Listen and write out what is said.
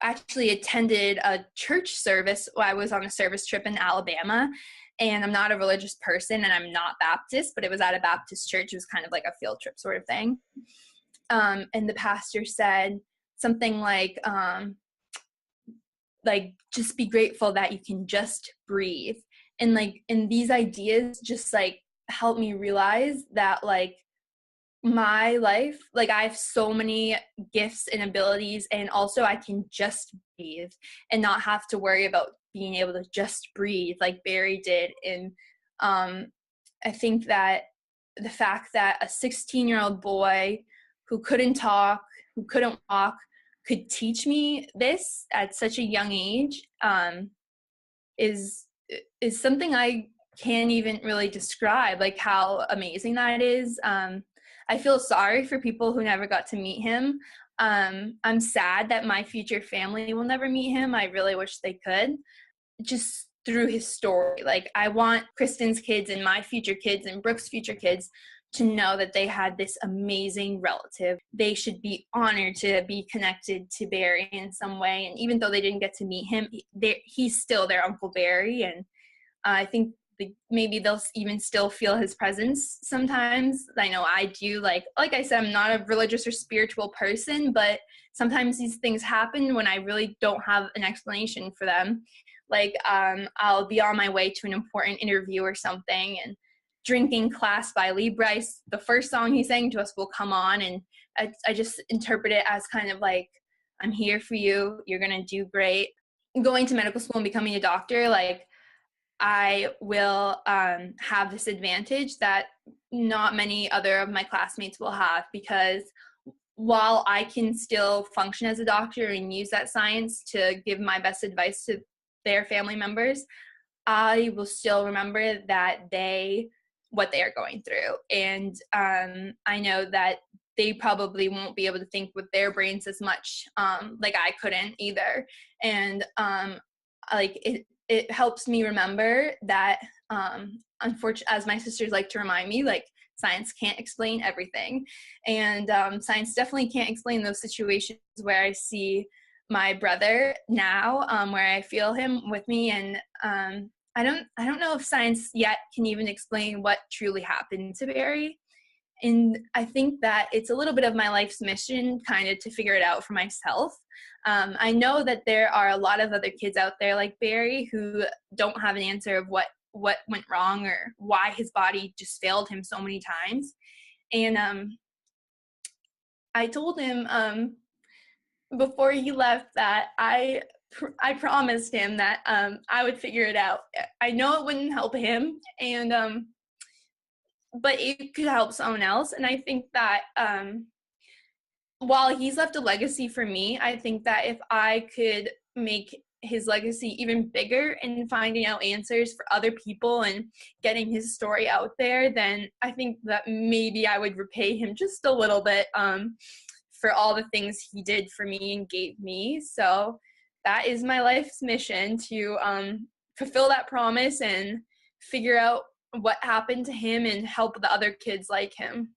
actually attended a church service while I was on a service trip in Alabama. And I'm not a religious person, and I'm not Baptist, but it was at a Baptist church. It was kind of like a field trip sort of thing. And the pastor said something like just be grateful that you can just breathe. And these ideas just like help me realize that like my life, like I have so many gifts and abilities, and also I can just breathe and not have to worry about being able to just breathe like Barry did. And I think that the fact that a 16-year-old boy who couldn't talk, who couldn't walk, could teach me this at such a young age is something I can't even really describe, like how amazing that is. I feel sorry for people who never got to meet him. I'm sad that my future family will never meet him. I really wish they could, just through his story. Like, I want Kristen's kids and my future kids and Brooke's future kids to know that they had this amazing relative. They should be honored to be connected to Barry in some way. And even though they didn't get to meet him, he's still their Uncle Barry. And I think maybe they'll even still feel his presence sometimes. I know I do. Like I said, I'm not a religious or spiritual person, but sometimes these things happen when I really don't have an explanation for them. Like I'll be on my way to an important interview or something, and Drinking Class by Lee Bryce, the first song he sang to us will come on, and I just interpret it as kind of like, I'm here for you, you're gonna do great. Going to medical school and becoming a doctor, like, I will have this advantage that not many other of my classmates will have, because while I can still function as a doctor and use that science to give my best advice to their family members, I will still remember that what they are going through. And I know that they probably won't be able to think with their brains as much, like I couldn't either. And it helps me remember that, unfortunately, as my sisters like to remind me, like, science can't explain everything. And science definitely can't explain those situations where I see my brother now, where I feel him with me. And I don't know if science yet can even explain what truly happened to Barry. And I think that it's a little bit of my life's mission kind of to figure it out for myself. I know that there are a lot of other kids out there like Barry who don't have an answer of what went wrong or why his body just failed him so many times. And I told him before he left that I promised him that I would figure it out. I know it wouldn't help him, and but it could help someone else. And I think that while he's left a legacy for me, I think that if I could make his legacy even bigger in finding out answers for other people and getting his story out there, then I think that maybe I would repay him just a little bit for all the things he did for me and gave me. So that is my life's mission, to fulfill that promise and figure out what happened to him and help the other kids like him.